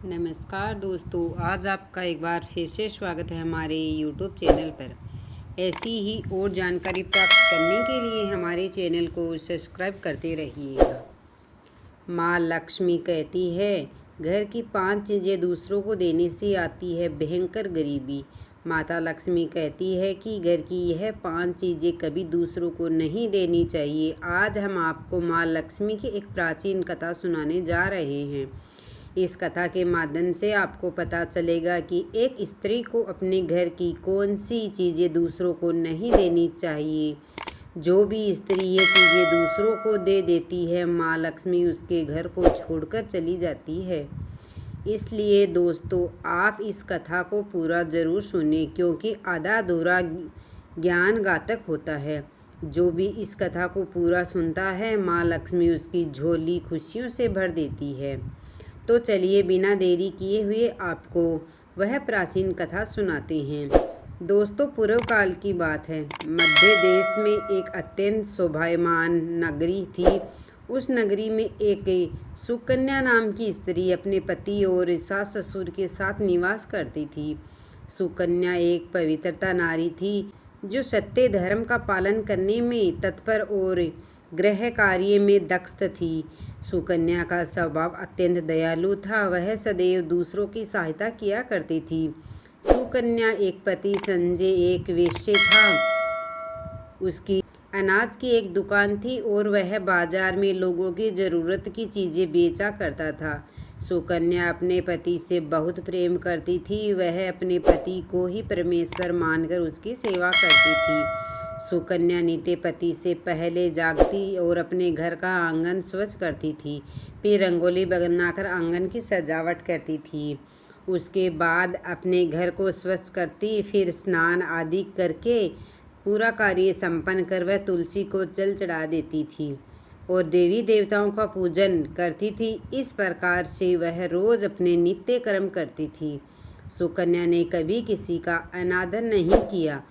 नमस्कार दोस्तों, आज आपका एक बार फिर से स्वागत है हमारे YouTube चैनल पर। ऐसी ही और जानकारी प्राप्त करने के लिए हमारे चैनल को सब्सक्राइब करते रहिएगा। माँ लक्ष्मी कहती है, घर की 5 चीज़ें दूसरों को देने से आती है भयंकर गरीबी। माता लक्ष्मी कहती है कि घर की यह 5 चीज़ें कभी दूसरों को नहीं देनी चाहिए। आज हम आपको माँ लक्ष्मी की एक प्राचीन कथा सुनाने जा रहे हैं। इस कथा के माध्यम से आपको पता चलेगा कि एक स्त्री को अपने घर की कौन सी चीज़ें दूसरों को नहीं देनी चाहिए। जो भी स्त्री ये चीज़ें दूसरों को दे देती है, माँ लक्ष्मी उसके घर को छोड़कर चली जाती है। इसलिए दोस्तों, आप इस कथा को पूरा ज़रूर सुनें, क्योंकि आधा अधूरा ज्ञान घातक होता है। जो भी इस कथा को पूरा सुनता है, माँ लक्ष्मी उसकी झोली खुशियों से भर देती है। तो चलिए बिना देरी किए हुए आपको वह प्राचीन कथा सुनाते हैं। दोस्तों, पूर्व काल की बात है। मध्य देश में एक अत्यंत शोभायमान नगरी थी। उस नगरी में एक सुकन्या नाम की स्त्री अपने पति और सास ससुर के साथ निवास करती थी। सुकन्या एक पवित्रता नारी थी, जो सत्य धर्म का पालन करने में तत्पर और गृह कार्य में दक्ष थी। सुकन्या का स्वभाव अत्यंत दयालु था। वह सदैव दूसरों की सहायता किया करती थी। सुकन्या एक पति संजय एक वेश्या था। उसकी अनाज की एक दुकान थी और वह बाजार में लोगों की ज़रूरत की चीज़ें बेचा करता था। सुकन्या अपने पति से बहुत प्रेम करती थी। वह अपने पति को ही परमेश्वर मानकर उसकी सेवा करती थी। सुकन्या नित्य पति से पहले जागती और अपने घर का आंगन स्वच्छ करती थी। फिर रंगोली बनाकर आंगन की सजावट करती थी। उसके बाद अपने घर को स्वच्छ करती। फिर स्नान आदि करके पूरा कार्य संपन्न कर वह तुलसी को जल चढ़ा देती थी और देवी देवताओं का पूजन करती थी। इस प्रकार से वह रोज़ अपने नित्य कर्म करती थी। सुकन्या ने कभी किसी का अनादर नहीं किया।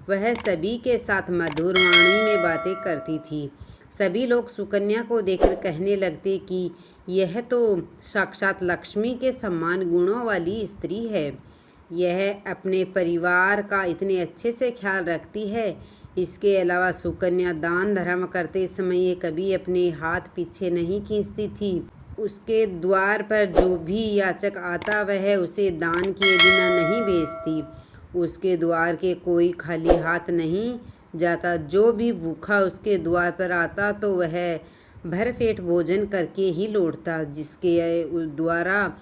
वह सभी के साथ मधुर वाणी में बातें करती थी। सभी लोग सुकन्या को देखकर कहने लगते कि यह तो साक्षात लक्ष्मी के समान गुणों वाली स्त्री है। यह अपने परिवार का इतने अच्छे से ख्याल रखती है। इसके अलावा सुकन्या दान धर्म करते समय कभी अपने हाथ पीछे नहीं खींचती थी। उसके द्वार पर जो भी याचक आता, वह उसे दान किए बिना नहीं भेजती। उसके द्वार के कोई खाली हाथ नहीं जाता। जो भी भूखा उसके द्वार पर आता तो वह भरपेट भोजन करके ही लौटता, जिसके द्वारा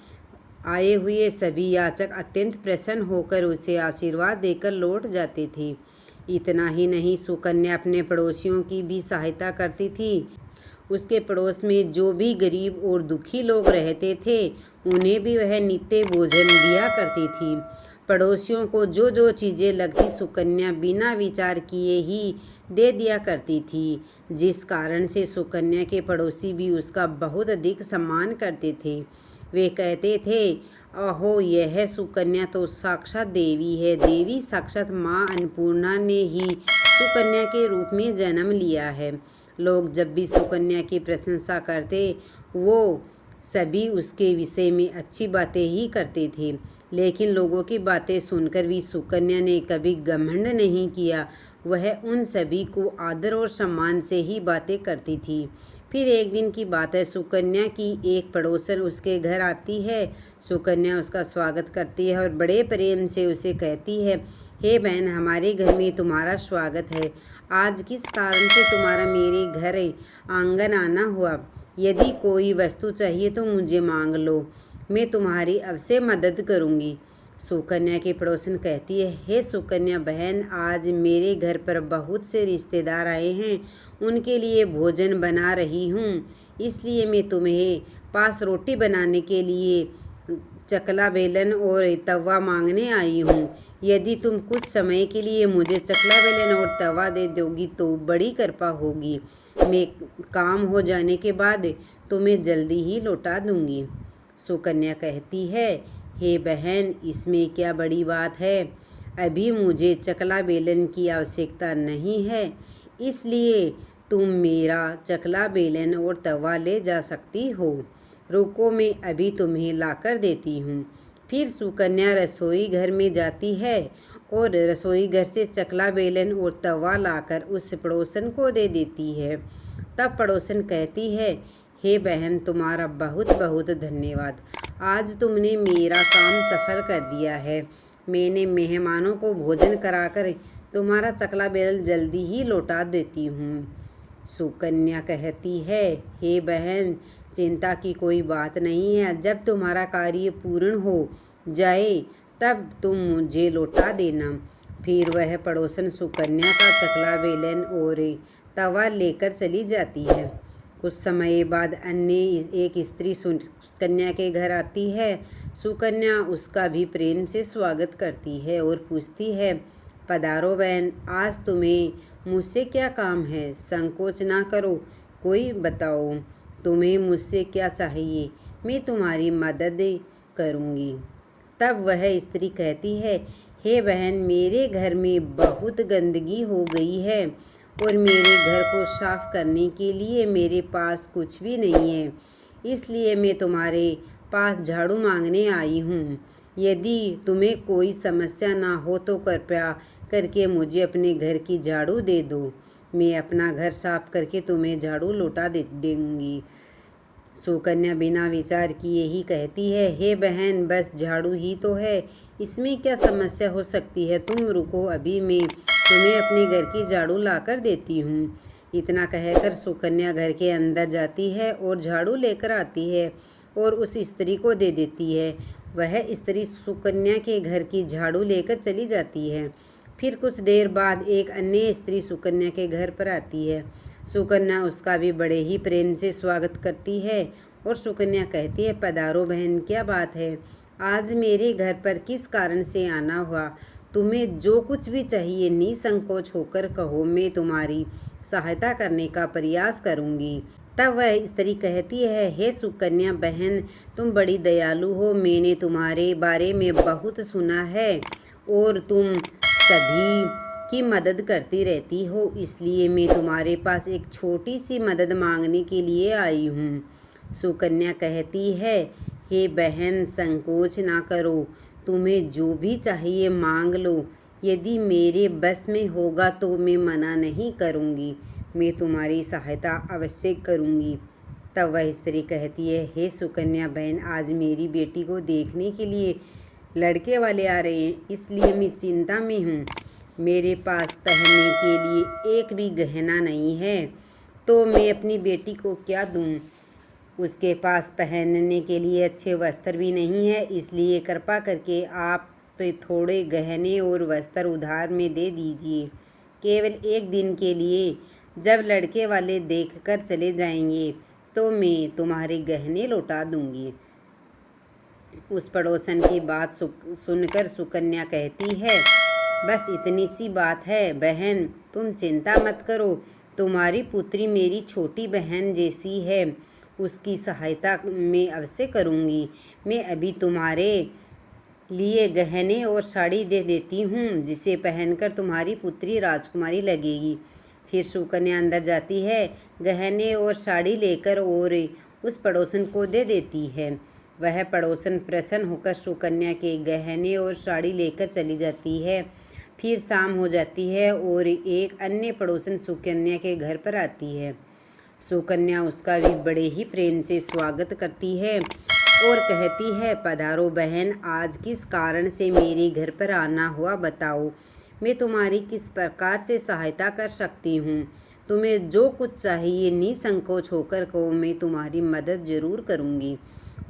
आए हुए सभी याचक अत्यंत प्रसन्न होकर उसे आशीर्वाद देकर लौट जाते थे। इतना ही नहीं, सुकन्या अपने पड़ोसियों की भी सहायता करती थी। उसके पड़ोस में जो भी गरीब और दुखी लोग रहते थे, उन्हें भी वह नित्य भोजन दिया करती थी। पड़ोसियों को जो जो चीज़ें लगती, सुकन्या बिना विचार किए ही दे दिया करती थी, जिस कारण से सुकन्या के पड़ोसी भी उसका बहुत अधिक सम्मान करते थे। वे कहते थे, अहो, यह सुकन्या तो साक्षात देवी है। देवी साक्षात माँ अन्नपूर्णा ने ही सुकन्या के रूप में जन्म लिया है। लोग जब भी सुकन्या की प्रशंसा करते, वो सभी उसके विषय में अच्छी बातें ही करते थे। लेकिन लोगों की बातें सुनकर भी सुकन्या ने कभी घमंड नहीं किया। वह उन सभी को आदर और सम्मान से ही बातें करती थी। फिर एक दिन की बात है, सुकन्या की एक पड़ोसन उसके घर आती है। सुकन्या उसका स्वागत करती है और बड़े प्रेम से उसे कहती है, हे बहन, हमारे घर में तुम्हारा स्वागत है। आज किस कारण से तुम्हारा मेरे घर आंगन आना हुआ? यदि कोई वस्तु चाहिए तो मुझे मांग लो, मैं तुम्हारी अवश्य मदद करूंगी। सुकन्या की पड़ोसन कहती है, हे सुकन्या बहन, आज मेरे घर पर बहुत से रिश्तेदार आए हैं। उनके लिए भोजन बना रही हूँ, इसलिए मैं तुम्हें पास रोटी बनाने के लिए चकला बेलन और तवा मांगने आई हूँ। यदि तुम कुछ समय के लिए मुझे चकला बेलन और तवा दे दोगी तो बड़ी कृपा होगी। मैं काम हो जाने के बाद तुम्हें जल्दी ही लौटा दूंगी। सुकन्या कहती है, हे बहन, इसमें क्या बड़ी बात है? अभी मुझे चकला बेलन की आवश्यकता नहीं है, इसलिए तुम मेरा चकला बेलन और तवा ले जा सकती हो। रुको मैं अभी तुम्हें लाकर देती हूँ। फिर सुकन्या रसोई घर में जाती है और रसोई घर से चकला बेलन और तवा लाकर उस पड़ोसन को दे देती है। तब पड़ोसन कहती है, हे बहन, तुम्हारा बहुत बहुत धन्यवाद। आज तुमने मेरा काम सफल कर दिया है। मैंने मेहमानों को भोजन कराकर तुम्हारा चकला बेलन जल्दी ही लौटा देती हूँ। सुकन्या कहती है, हे बहन, चिंता की कोई बात नहीं है। जब तुम्हारा कार्य पूर्ण हो जाए तब तुम मुझे लौटा देना। फिर वह पड़ोसन सुकन्या का चकला बेलन और तवा लेकर चली जाती है। कुछ समय बाद अन्य एक स्त्री सुकन्या के घर आती है। सुकन्या उसका भी प्रेम से स्वागत करती है और पूछती है, पधारो बहन, आज तुम्हें मुझसे क्या काम है? संकोच ना करो, कोई बताओ तुम्हें मुझसे क्या चाहिए, मैं तुम्हारी मदद करूँगी। तब वह स्त्री कहती है, हे बहन, मेरे घर में बहुत गंदगी हो गई है और मेरे घर को साफ करने के लिए मेरे पास कुछ भी नहीं है, इसलिए मैं तुम्हारे पास झाड़ू मांगने आई हूँ। यदि तुम्हें कोई समस्या ना हो तो कृपया करके मुझे अपने घर की झाड़ू दे दो। मैं अपना घर साफ करके तुम्हें झाड़ू लौटा दूँगी। सुकन्या बिना विचार किए ही कहती है, हे बहन, बस झाड़ू ही तो है, इसमें क्या समस्या हो सकती है? तुम रुको, अभी मैं तुम्हें अपने घर की झाड़ू लाकर देती हूँ। इतना कहकर सुकन्या घर के अंदर जाती है और झाड़ू लेकर आती है और उस स्त्री को दे देती है। वह स्त्री सुकन्या के घर की झाड़ू लेकर चली जाती है। फिर कुछ देर बाद एक अन्य स्त्री सुकन्या के घर पर आती है। सुकन्या उसका भी बड़े ही प्रेम से स्वागत करती है और सुकन्या कहती है, पधारो बहन, क्या बात है? आज मेरे घर पर किस कारण से आना हुआ? तुम्हें जो कुछ भी चाहिए निसंकोच होकर कहो, मैं तुम्हारी सहायता करने का प्रयास करूँगी। तब वह स्त्री कहती है, हे सुकन्या बहन, तुम बड़ी दयालु हो। मैंने तुम्हारे बारे में बहुत सुना है और तुम सभी की मदद करती रहती हो, इसलिए मैं तुम्हारे पास एक छोटी सी मदद मांगने के लिए आई हूँ। सुकन्या कहती है, हे बहन, संकोच ना करो, तुम्हें जो भी चाहिए मांग लो। यदि मेरे बस में होगा तो मैं मना नहीं करूँगी, मैं तुम्हारी सहायता अवश्य करूँगी। तब वह स्त्री कहती है, हे सुकन्या बहन, आज मेरी बेटी को देखने के लिए लड़के वाले आ रहे हैं, इसलिए मैं चिंता में हूँ। मेरे पास पहनने के लिए एक भी गहना नहीं है, तो मैं अपनी बेटी को क्या दूँ? उसके पास पहनने के लिए अच्छे वस्त्र भी नहीं है, इसलिए कृपा करके आप थोड़े गहने और वस्त्र उधार में दे दीजिए। केवल एक दिन के लिए, जब लड़के वाले देखकर चले जाएंगे तो मैं तुम्हारे गहने लौटा दूंगी। उस पड़ोसन की बात सुनकर सुकन्या कहती है, बस इतनी सी बात है बहन, तुम चिंता मत करो। तुम्हारी पुत्री मेरी छोटी बहन जैसी है, उसकी सहायता मैं अवश्य करूँगी। मैं अभी तुम्हारे लिए गहने और साड़ी दे देती हूँ, जिसे पहनकर तुम्हारी पुत्री राजकुमारी लगेगी। फिर सुकन्या अंदर जाती है, गहने और साड़ी लेकर और उस पड़ोसन को दे देती है। वह पड़ोसन प्रसन्न होकर सुकन्या के गहने और साड़ी लेकर चली जाती है। फिर शाम हो जाती है और एक अन्य पड़ोसन सुकन्या के घर पर आती है। सुकन्या उसका भी बड़े ही प्रेम से स्वागत करती है और कहती है, पधारो बहन, आज किस कारण से मेरे घर पर आना हुआ, बताओ, मैं तुम्हारी किस प्रकार से सहायता कर सकती हूँ? तुम्हें जो कुछ चाहिए निसंकोच होकर कहो, मैं तुम्हारी मदद जरूर करूँगी।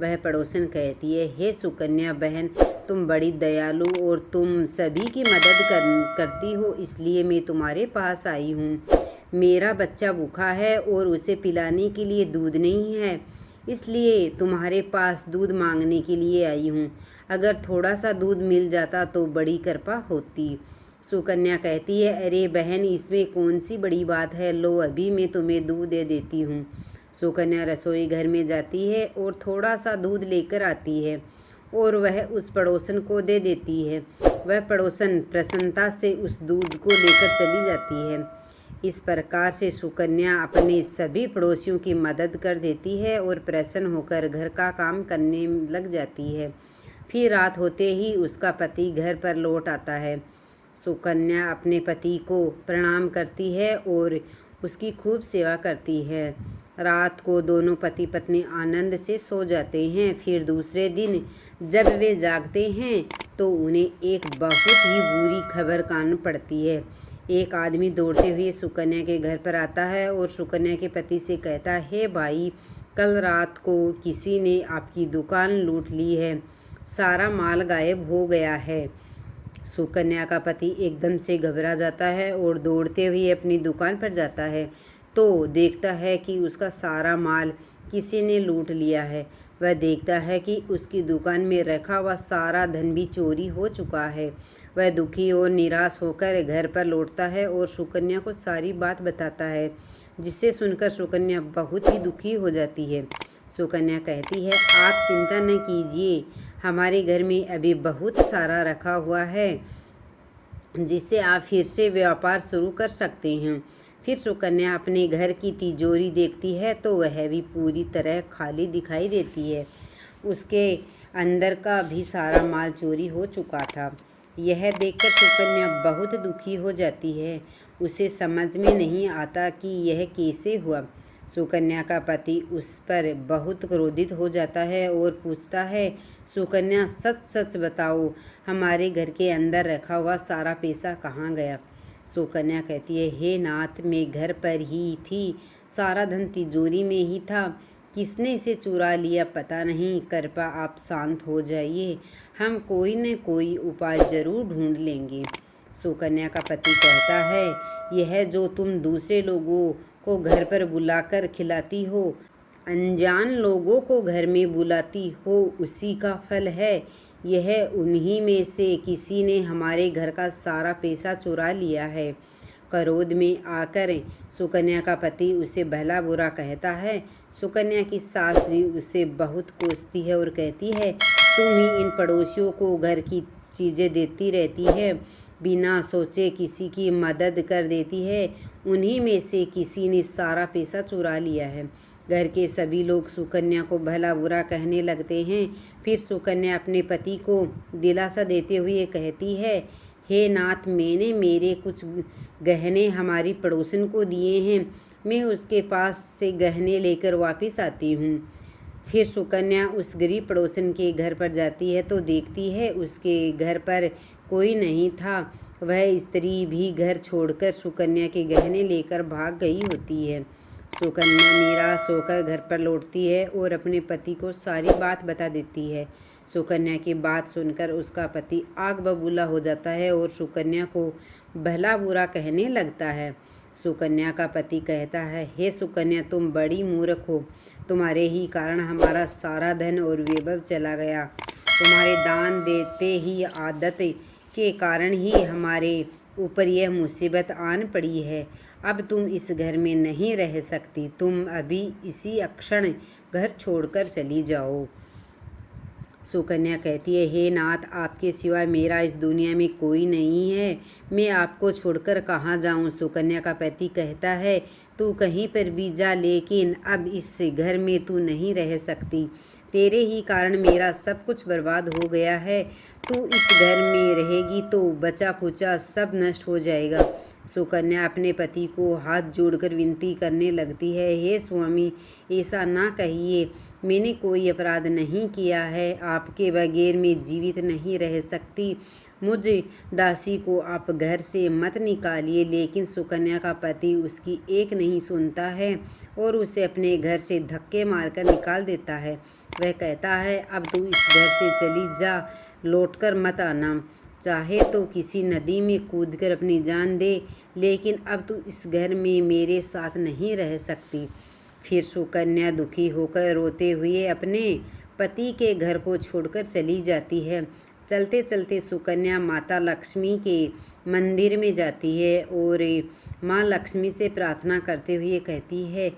वह पड़ोसन कहती है, हे सुकन्या बहन, तुम बड़ी दयालु और तुम सभी की मदद करती हो, इसलिए मैं तुम्हारे पास आई हूँ। मेरा बच्चा भूखा है और उसे पिलाने के लिए दूध नहीं है, इसलिए तुम्हारे पास दूध मांगने के लिए आई हूँ। अगर थोड़ा सा दूध मिल जाता तो बड़ी कृपा होती। सुकन्या कहती है, अरे बहन, इसमें कौन सी बड़ी बात है, लो अभी मैं तुम्हें दूध दे देती हूँ। सुकन्या रसोई घर में जाती है और थोड़ा सा दूध लेकर आती है और वह उस पड़ोसन को दे देती है। वह पड़ोसन प्रसन्नता से उस दूध को लेकर चली जाती है। इस प्रकार से सुकन्या अपने सभी पड़ोसियों की मदद कर देती है और प्रसन्न होकर घर का काम करने लग जाती है। फिर रात होते ही उसका पति घर पर लौट आता है। सुकन्या अपने पति को प्रणाम करती है और उसकी खूब सेवा करती है। रात को दोनों पति पत्नी आनंद से सो जाते हैं। फिर दूसरे दिन जब वे जागते हैं तो उन्हें एक बहुत ही बुरी खबर कान पड़ती है। एक आदमी दौड़ते हुए सुकन्या के घर पर आता है और सुकन्या के पति से कहता है, हे भाई, कल रात को किसी ने आपकी दुकान लूट ली है, सारा माल गायब हो गया है। सुकन्या का पति एकदम से घबरा जाता है और दौड़ते हुए अपनी दुकान पर जाता है तो देखता है कि उसका सारा माल किसी ने लूट लिया है। वह देखता है कि उसकी दुकान में रखा हुआ सारा धन भी चोरी हो चुका है। वह दुखी और निराश होकर घर पर लौटता है और सुकन्या को सारी बात बताता है, जिसे सुनकर सुकन्या बहुत ही दुखी हो जाती है। सुकन्या कहती है, आप चिंता न कीजिए, हमारे घर में अभी बहुत सारा रखा हुआ है जिससे आप फिर से व्यापार शुरू कर सकते हैं। फिर सुकन्या अपने घर की तिजोरी देखती है तो वह भी पूरी तरह खाली दिखाई देती है। उसके अंदर का भी सारा माल चोरी हो चुका था। यह देखकर सुकन्या बहुत दुखी हो जाती है। उसे समझ में नहीं आता कि यह कैसे हुआ। सुकन्या का पति उस पर बहुत क्रोधित हो जाता है और पूछता है, सुकन्या, सच सच बताओ, हमारे घर के अंदर रखा हुआ सारा पैसा कहाँ गया? सुकन्या कहती है, हे नाथ, मैं घर पर ही थी, सारा धन तिजोरी में ही था, किसने इसे चुरा लिया पता नहीं। कृपया आप शांत हो जाइए, हम कोई न कोई उपाय जरूर ढूंढ लेंगे। सुकन्या का पति कहता है, यह जो तुम दूसरे लोगों को घर पर बुलाकर खिलाती हो, अनजान लोगों को घर में बुलाती हो, उसी का फल है। यह उन्हीं में से किसी ने हमारे घर का सारा पैसा चुरा लिया है। क्रोध में आकर सुकन्या का पति उसे भला बुरा कहता है। सुकन्या की सास भी उसे बहुत कोसती है और कहती है, तुम ही इन पड़ोसियों को घर की चीज़ें देती रहती है, बिना सोचे किसी की मदद कर देती है, उन्हीं में से किसी ने सारा पैसा चुरा लिया है। घर के सभी लोग सुकन्या को भला बुरा कहने लगते हैं। फिर सुकन्या अपने पति को दिलासा देते हुए कहती है, हे नाथ, मैंने मेरे कुछ गहने हमारी पड़ोसन को दिए हैं, मैं उसके पास से गहने लेकर वापस आती हूँ। फिर सुकन्या उस गरीब पड़ोसन के घर पर जाती है तो देखती है उसके घर पर कोई नहीं था। वह स्त्री भी घर छोड़कर सुकन्या के गहने लेकर भाग गई होती है। सुकन्या निराश होकर घर पर लौटती है और अपने पति को सारी बात बता देती है। सुकन्या की बात सुनकर उसका पति आग बबूला हो जाता है और सुकन्या को भला बुरा कहने लगता है। सुकन्या का पति कहता है, हे सुकन्या, तुम बड़ी मूर्ख हो, तुम्हारे ही कारण हमारा सारा धन और वैभव चला गया। तुम्हारे दान देते ही आदत के कारण ही हमारे ऊपर यह मुसीबत आन पड़ी है। अब तुम इस घर में नहीं रह सकती, तुम अभी इसी क्षण घर छोड़कर चली जाओ। सुकन्या कहती है, हे नाथ, आपके सिवा मेरा इस दुनिया में कोई नहीं है, मैं आपको छोड़कर कहाँ जाऊँ। सुकन्या का पति कहता है, तू कहीं पर भी जा, लेकिन अब इस घर में तू नहीं रह सकती। तेरे ही कारण मेरा सब कुछ बर्बाद हो गया है। तू इस घर में रहेगी तो बचा खुचा सब नष्ट हो जाएगा। सुकन्या अपने पति को हाथ जोड़कर विनती करने लगती है, हे स्वामी, ऐसा ना कहिए, मैंने कोई अपराध नहीं किया है, आपके बगैर मैं जीवित नहीं रह सकती, मुझ दासी को आप घर से मत निकालिए। लेकिन सुकन्या का पति उसकी एक नहीं सुनता है और उसे अपने घर से धक्के मारकर निकाल देता है। वह कहता है, अब तू इस घर से चली जा, लौटकर मत आना। चाहे तो किसी नदी में कूदकर अपनी जान दे, लेकिन अब तू इस घर में मेरे साथ नहीं रह सकती। फिर सुकन्या दुखी होकर रोते हुए अपने पति के घर को छोड़कर चली जाती है। चलते चलते सुकन्या माता लक्ष्मी के मंदिर में जाती है और माँ लक्ष्मी से प्रार्थना करते हुए कहती है,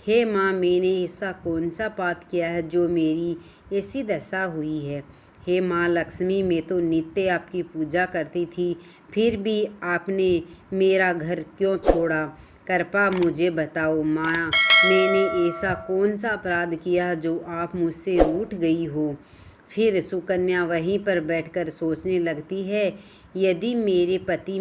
हे माँ, मैंने ऐसा कौन सा पाप किया है जो मेरी ऐसी दशा हुई है। हे माँ लक्ष्मी, मैं तो नित्य आपकी पूजा करती थी, फिर भी आपने मेरा घर क्यों छोड़ा? कृपा मुझे बताओ माँ, मैंने ऐसा कौन सा अपराध किया जो आप मुझसे रूठ गई हो? फिर सुकन्या वहीं पर बैठकर सोचने लगती है, यदि मेरे पति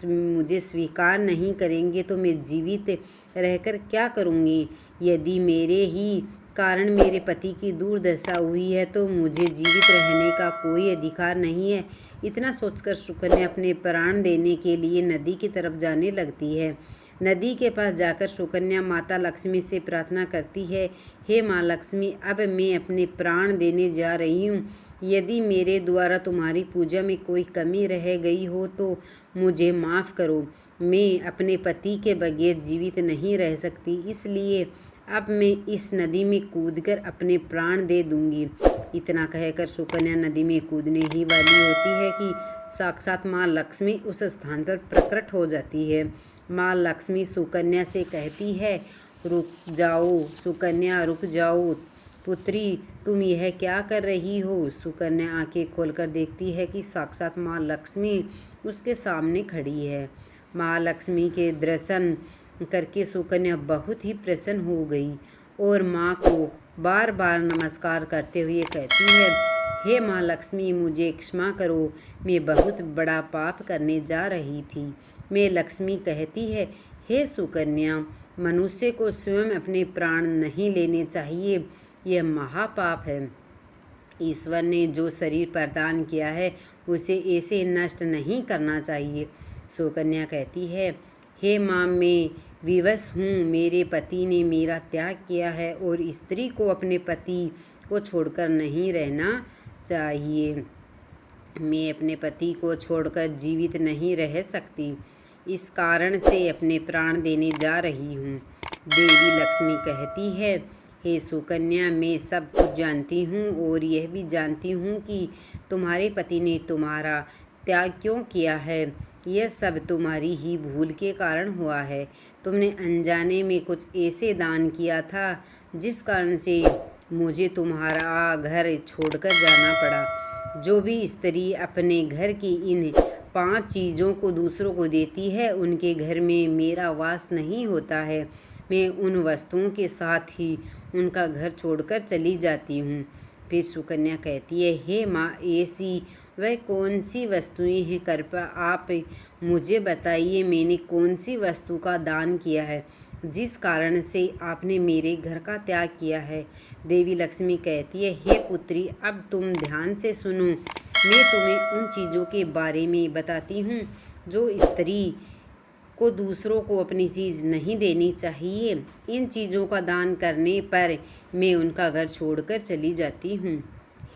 मुझे स्वीकार नहीं करेंगे तो मैं जीवित रहकर क्या करूँगी? यदि मेरे ही कारण मेरे पति की दुर्दशा हुई है तो मुझे जीवित रहने का कोई अधिकार नहीं है। इतना सोचकर सुकन्या अपने प्राण देने के लिए नदी की तरफ जाने लगती है। नदी के पास जाकर सुकन्या माता लक्ष्मी से प्रार्थना करती है, हे माँ लक्ष्मी, अब मैं अपने प्राण देने जा रही हूँ। यदि मेरे द्वारा तुम्हारी पूजा में कोई कमी रह गई हो तो मुझे माफ़ करो। मैं अपने पति के बगैर जीवित नहीं रह सकती, इसलिए अब मैं इस नदी में कूदकर अपने प्राण दे दूंगी। इतना कहकर सुकन्या नदी में कूदने ही वाली होती है कि साक्षात माँ लक्ष्मी उस स्थान पर प्रकट हो जाती है। माँ लक्ष्मी सुकन्या से कहती है, रुक जाओ सुकन्या, रुक जाओ पुत्री, तुम यह क्या कर रही हो? सुकन्या आंखें खोलकर देखती है कि साक्षात माँ लक्ष्मी उसके सामने खड़ी है। माँ लक्ष्मी के दर्शन करके सुकन्या बहुत ही प्रसन्न हो गई और माँ को बार बार नमस्कार करते हुए कहती है, हे माँ लक्ष्मी, मुझे क्षमा करो, मैं बहुत बड़ा पाप करने जा रही थी। मैं लक्ष्मी कहती है, हे सुकन्या, मनुष्य को स्वयं अपने प्राण नहीं लेने चाहिए, यह महापाप है। ईश्वर ने जो शरीर प्रदान किया है उसे ऐसे नष्ट नहीं करना चाहिए। सुकन्या कहती है, हे माँ, मैं विवश हूँ, मेरे पति ने मेरा त्याग किया है और स्त्री को अपने पति को छोड़कर नहीं रहना चाहिए। मैं अपने पति को छोड़कर जीवित नहीं रह सकती, इस कारण से अपने प्राण देने जा रही हूँ। देवी लक्ष्मी कहती है, हे सुकन्या, मैं सब कुछ जानती हूँ और यह भी जानती हूँ कि तुम्हारे पति ने तुम्हारा त्याग क्यों किया है। यह सब तुम्हारी ही भूल के कारण हुआ है। तुमने अनजाने में कुछ ऐसे दान किया था जिस कारण से मुझे तुम्हारा घर छोड़कर जाना पड़ा। जो भी स्त्री अपने घर की इन 5 चीज़ों को दूसरों को देती है, उनके घर में मेरा वास नहीं होता है। मैं उन वस्तुओं के साथ ही उनका घर छोड़कर चली जाती हूँ। फिर सुकन्या कहती है, हे माँ, ऐसी वह कौन सी वस्तुएं हैं? कृपया आप मुझे बताइए, मैंने कौन सी वस्तु का दान किया है जिस कारण से आपने मेरे घर का त्याग किया है? देवी लक्ष्मी कहती है, हे पुत्री, अब तुम ध्यान से सुनो। मैं तुम्हें उन चीज़ों के बारे में बताती हूँ जो स्त्री को दूसरों को अपनी चीज़ नहीं देनी चाहिए। इन चीज़ों का दान करने पर मैं उनका घर छोड़कर चली जाती हूँ।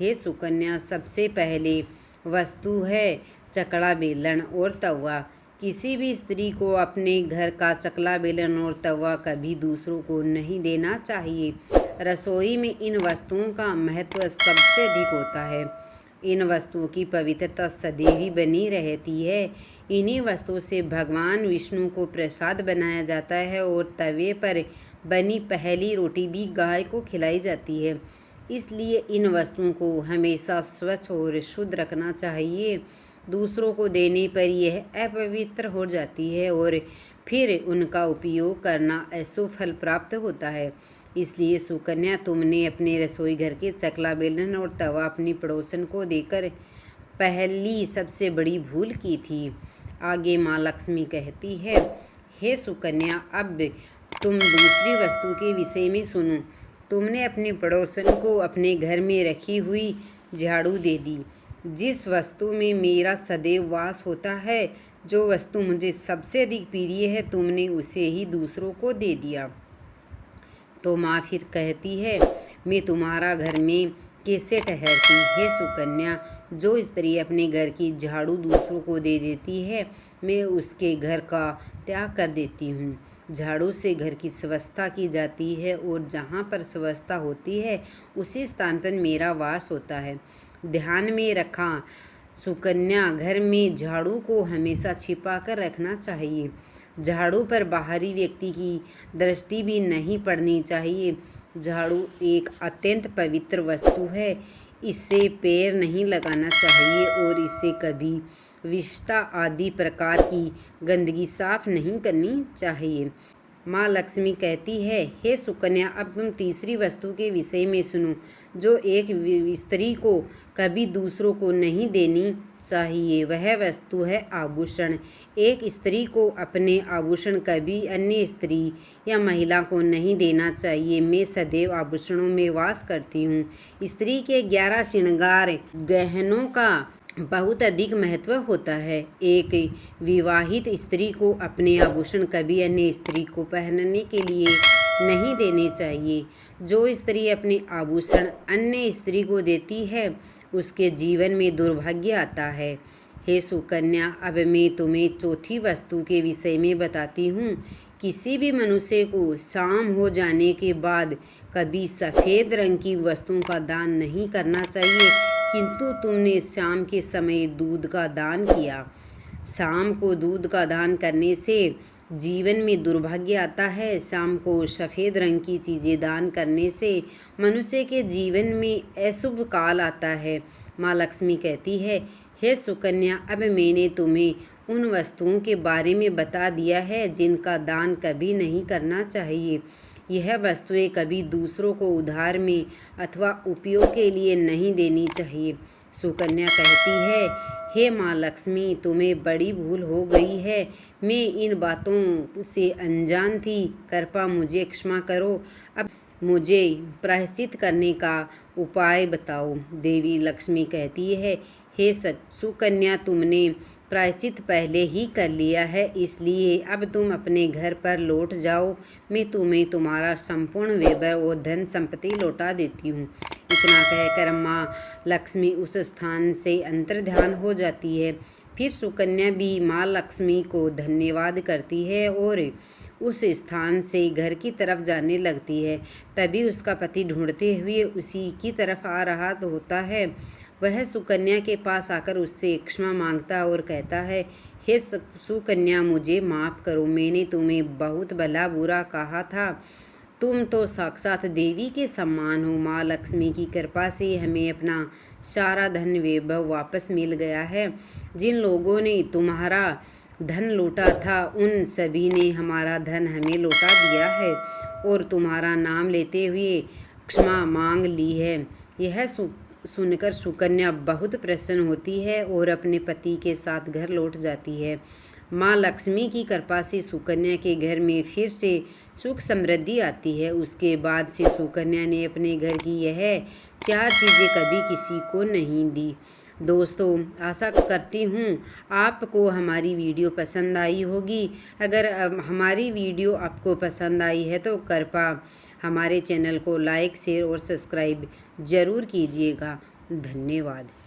हे सुकन्या, सबसे पहले वस्तु है चकला बेलन और तवा। किसी भी स्त्री को अपने घर का चकला बेलन और तवा कभी दूसरों को नहीं देना चाहिए। रसोई में इन वस्तुओं का महत्व सबसे अधिक होता है। इन वस्तुओं की पवित्रता सदैव ही बनी रहती है। इन्हीं वस्तुओं से भगवान विष्णु को प्रसाद बनाया जाता है और तवे पर बनी पहली रोटी भी गाय को खिलाई जाती है। इसलिए इन वस्तुओं को हमेशा स्वच्छ और शुद्ध रखना चाहिए। दूसरों को देने पर यह अपवित्र हो जाती है और फिर उनका उपयोग करना अशुभ फल प्राप्त होता है। इसलिए सुकन्या, तुमने अपने रसोई घर के चकला बेलन और तवा अपनी पड़ोसन को देकर पहली सबसे बड़ी भूल की थी। आगे माँ लक्ष्मी कहती है, हे सुकन्या, अब तुम दूसरी वस्तु के विषय में सुनो। तुमने अपने पड़ोसन को अपने घर में रखी हुई झाड़ू दे दी। जिस वस्तु में मेरा सदैव वास होता है, जो वस्तु मुझे सबसे अधिक प्रिय है, तुमने उसे ही दूसरों को दे दिया। तो माँ फिर कहती है, मैं तुम्हारा घर में कैसे ठहरती? हे सुकन्या, जो स्त्री अपने घर की झाड़ू दूसरों को दे देती है, मैं उसके घर का त्याग कर देती हूँ। झाड़ू से घर की स्वच्छता की जाती है और जहाँ पर स्वच्छता होती है उसी स्थान पर मेरा वास होता है। ध्यान में रखा सुकन्या, घर में झाड़ू को हमेशा छिपा कर रखना चाहिए। झाड़ू पर बाहरी व्यक्ति की दृष्टि भी नहीं पड़नी चाहिए। झाड़ू एक अत्यंत पवित्र वस्तु है। इससे पैर नहीं लगाना चाहिए और इससे कभी विष्ठा आदि प्रकार की गंदगी साफ नहीं करनी चाहिए। माँ लक्ष्मी कहती है, हे सुकन्या, अब तुम तीसरी वस्तु के विषय में सुनो जो एक स्त्री को कभी दूसरों को नहीं देनी चाहिए। वह वस्तु है आभूषण। एक स्त्री को अपने आभूषण कभी अन्य स्त्री या महिला को नहीं देना चाहिए। मैं सदैव आभूषणों में वास करती हूँ। स्त्री के 11 श्रृंगार गहनों का बहुत अधिक महत्व होता है। एक विवाहित स्त्री को अपने आभूषण कभी अन्य स्त्री को पहनने के लिए नहीं देने चाहिए। जो स्त्री अपने आभूषण अन्य स्त्री को देती है उसके जीवन में दुर्भाग्य आता है। हे सुकन्या, अब मैं तुम्हें चौथी वस्तु के विषय में बताती हूँ। किसी भी मनुष्य को शाम हो जाने के बाद कभी सफ़ेद रंग की वस्तुओं का दान नहीं करना चाहिए, किंतु तुमने शाम के समय दूध का दान किया। शाम को दूध का दान करने से जीवन में दुर्भाग्य आता है। शाम को सफ़ेद रंग की चीज़ें दान करने से मनुष्य के जीवन में अशुभ काल आता है। माँ लक्ष्मी कहती है, हे सुकन्या, अब मैंने तुम्हें उन वस्तुओं के बारे में बता दिया है जिनका दान कभी नहीं करना चाहिए। यह वस्तुएं कभी दूसरों को उधार में अथवा उपयोग के लिए नहीं देनी चाहिए। सुकन्या कहती है, हे माँ लक्ष्मी, तुम्हें बड़ी भूल हो गई है। मैं इन बातों से अनजान थी। कृपया मुझे क्षमा करो। अब मुझे प्रायश्चित करने का उपाय बताओ। देवी लक्ष्मी कहती है, हे सुकन्या, तुमने प्रायश्चित पहले ही कर लिया है, इसलिए अब तुम अपने घर पर लौट जाओ। मैं तुम्हें तुम्हारा संपूर्ण वैभव और धन संपत्ति लौटा देती हूँ। इतना कहकर माँ लक्ष्मी उस स्थान से अंतर्ध्यान हो जाती है। फिर सुकन्या भी माँ लक्ष्मी को धन्यवाद करती है और उस स्थान से घर की तरफ जाने लगती है। तभी उसका पति ढूंढते हुए उसी की तरफ आ रहा होता है। वह सुकन्या के पास आकर उससे क्षमा मांगता और कहता है, हे सुकन्या, मुझे माफ़ करो। मैंने तुम्हें बहुत भला बुरा कहा था। तुम तो साक्षात देवी के समान हो। माँ लक्ष्मी की कृपा से हमें अपना सारा धन वैभव वापस मिल गया है। जिन लोगों ने तुम्हारा धन लूटा था उन सभी ने हमारा धन हमें लौटा दिया है और तुम्हारा नाम लेते हुए क्षमा मांग ली है। यह सुनकर सुकन्या बहुत प्रसन्न होती है और अपने पति के साथ घर लौट जाती है। माँ लक्ष्मी की कृपा से सुकन्या के घर में फिर से सुख समृद्धि आती है। उसके बाद से सुकन्या ने अपने घर की यह 4 चीज़ें कभी किसी को नहीं दी। दोस्तों, आशा करती हूँ आपको हमारी वीडियो पसंद आई होगी। अगर हमारी वीडियो आपको पसंद आई है तो कृपया हमारे चैनल को लाइक, शेयर और सब्सक्राइब ज़रूर कीजिएगा। धन्यवाद।